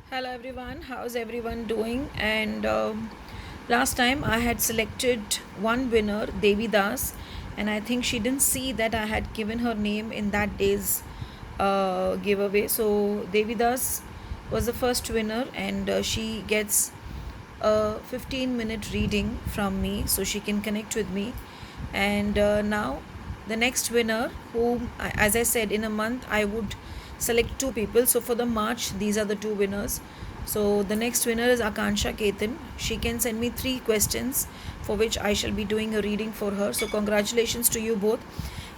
Hello everyone, how's everyone doing? And last time I had selected one winner, Devi Das, and I think she didn't see that I had given her name in that day's giveaway. So Devi Das was the first winner, and she gets a 15-minute reading from me so she can connect with me. And now the next winner, whom, as I said, in a month I would select two people. So for the March, these are the two winners. So the next winner is Akansha Ketan. She can send me 3 questions for which I shall be doing a reading for her. So congratulations to you both.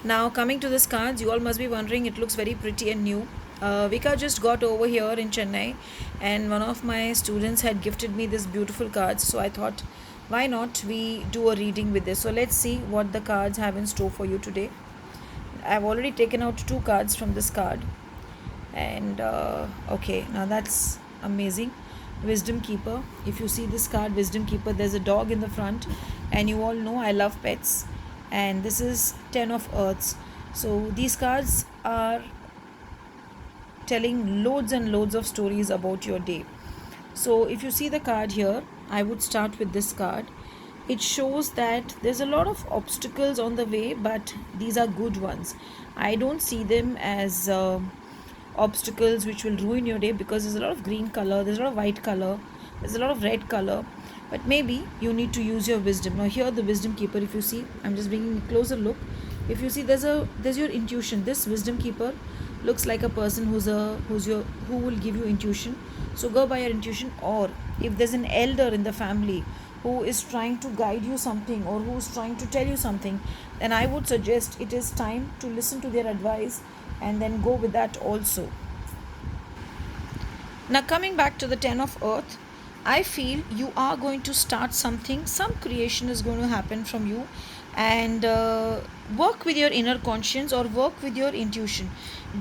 Now coming to this cards, you all must be wondering, it looks very pretty and new. WICCA just got over here in Chennai, and one of my students had gifted me this beautiful cards. So I thought, why not we do a reading with this? So let's see what the cards have in store for you today. I've already taken out 2 cards from this card, and okay, now that's amazing. Wisdom Keeper. If you see this card, Wisdom Keeper, there's a dog in the front, and you all know I love pets. And this is 10 of Earths. So these cards are telling loads and loads of stories about your day. So if you see the card here, I would start with this card. It shows that there's a lot of obstacles on the way, but these are good ones. I don't see them as obstacles which will ruin your day, because there's a lot of green color, there's a lot of white color, there's a lot of red color, but maybe you need to use your wisdom. Now here, the Wisdom Keeper, if you see, I'm just bringing a closer look. If you see, there's your intuition. This Wisdom Keeper looks like a person who will give you intuition. So go by your intuition. Or if there's an elder in the family who is trying to guide you something, or who's trying to tell you something, then I would suggest it is time to listen to their advice and then go with that also. Now coming back to the 10 of Earth, I feel you are going to start something. Some creation is going to happen from you, and work with your inner conscience or work with your intuition.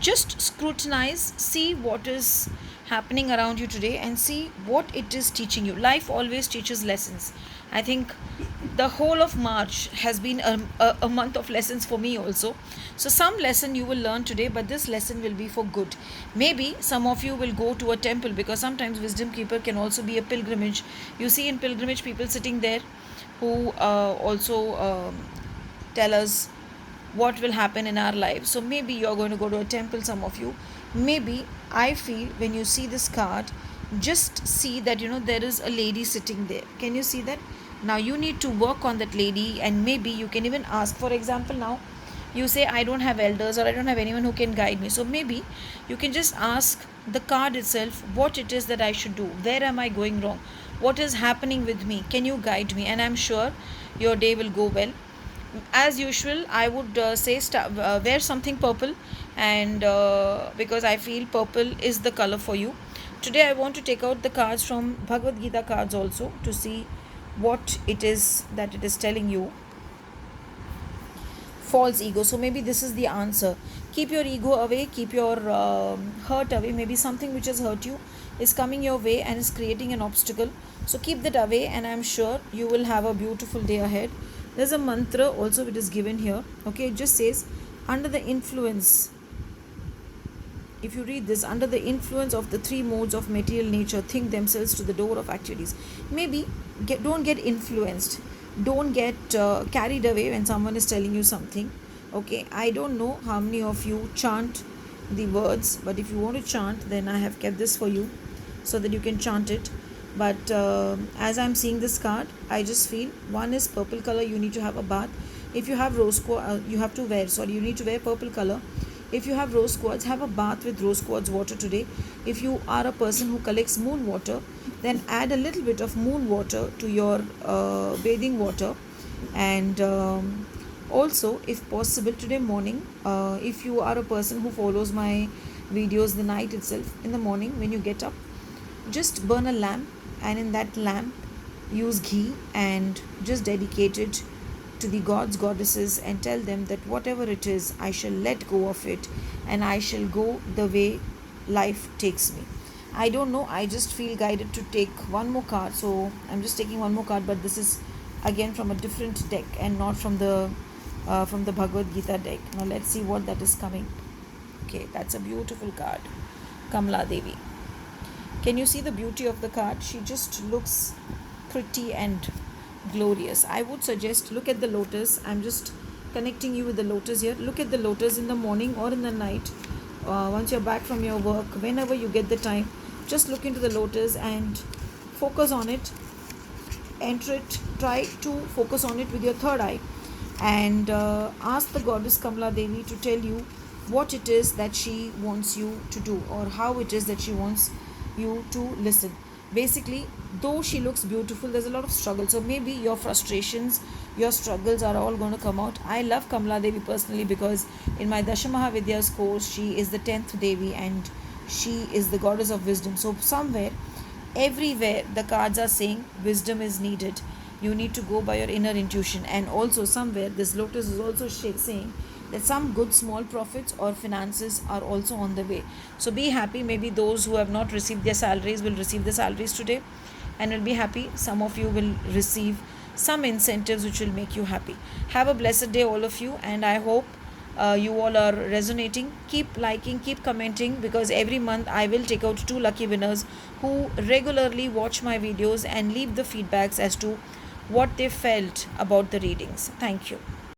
Just scrutinize, see what is happening around you today, and see what it is teaching you. Life always teaches lessons. I think the whole of March has been a month of lessons for me also. So some lesson you will learn today, but this lesson will be for good. Maybe some of you will go to a temple, because sometimes Wisdom Keeper can also be a pilgrimage. You see in pilgrimage people sitting there who also tell us what will happen in our lives. So maybe you're going to go to a temple, some of you. Maybe, I feel, when you see this card, just see that there is a lady sitting there. Can you see that? Now you need to work on that lady, and maybe you can even ask. For example, now you say, I don't have elders, or I don't have anyone who can guide me. So maybe you can just ask the card itself what it is that I should do. Where am I going wrong? What is happening with me? Can you guide me? And I'm sure your day will go well. As usual, I would say wear something purple, and because I feel purple is the color for you. Today I want to take out the cards from Bhagavad Gita cards also, to see what it is that it is telling you. False ego. So maybe this is the answer. Keep your ego away, keep your hurt away. Maybe something which has hurt you is coming your way and is creating an obstacle. So keep that away, and I'm sure you will have a beautiful day ahead. There's a mantra also which is given here. Okay, it just says, under the influence, if you read this, under the influence of the 3 modes of material nature, think themselves to the door of activities. Maybe don't get influenced, don't get carried away when someone is telling you something. Okay, I don't know how many of you chant the words, but if you want to chant, then I have kept this for you so that you can chant it. But as I'm seeing this card, I just feel, one is purple color, you need to have a bath. If you have rose quartz, you need to wear purple color. If you have rose quartz, have a bath with rose quartz water today. If you are a person who collects moon water, then add a little bit of moon water to your bathing water. And also, if possible, today morning, if you are a person who follows my videos the night itself, in the morning when you get up, just burn a lamp, and in that lamp use ghee, and just dedicate it to the gods, goddesses, and tell them that whatever it is, I shall let go of it, and I shall go the way life takes me. I don't know, I just feel guided to take one more card, so I'm just taking one more card, but this is again from a different deck and not from the Bhagavad Gita deck. Now let's see what that is coming. Okay, that's a beautiful card. Kamala Devi. Can you see the beauty of the card? She just looks pretty and glorious. I would suggest look at the lotus. I'm just connecting you with the lotus here. Look at the lotus in the morning or in the night. Once you're back from your work, whenever you get the time, just look into the lotus and focus on it. Enter it. Try to focus on it with your third eye, and ask the goddess Kamala Devi to tell you what it is that she wants you to do, or how it is that she wants you to listen. Basically, though she looks beautiful, there's a lot of struggle. So maybe your frustrations, your struggles are all going to come out. I love Kamala Devi personally because in my Dashamahavidyas course, she is the 10th Devi and she is the goddess of wisdom. So somewhere, everywhere, the cards are saying wisdom is needed. You need to go by your inner intuition. And also somewhere, this lotus is also saying that some good small profits or finances are also on the way. So be happy. Maybe those who have not received their salaries will receive their salaries today and will be happy. Some of you will receive some incentives which will make you happy. Have a blessed day, all of you, and I hope you all are resonating. Keep liking, keep commenting, because every month I will take out 2 lucky winners who regularly watch my videos and leave the feedbacks as to what they felt about the readings. Thank you.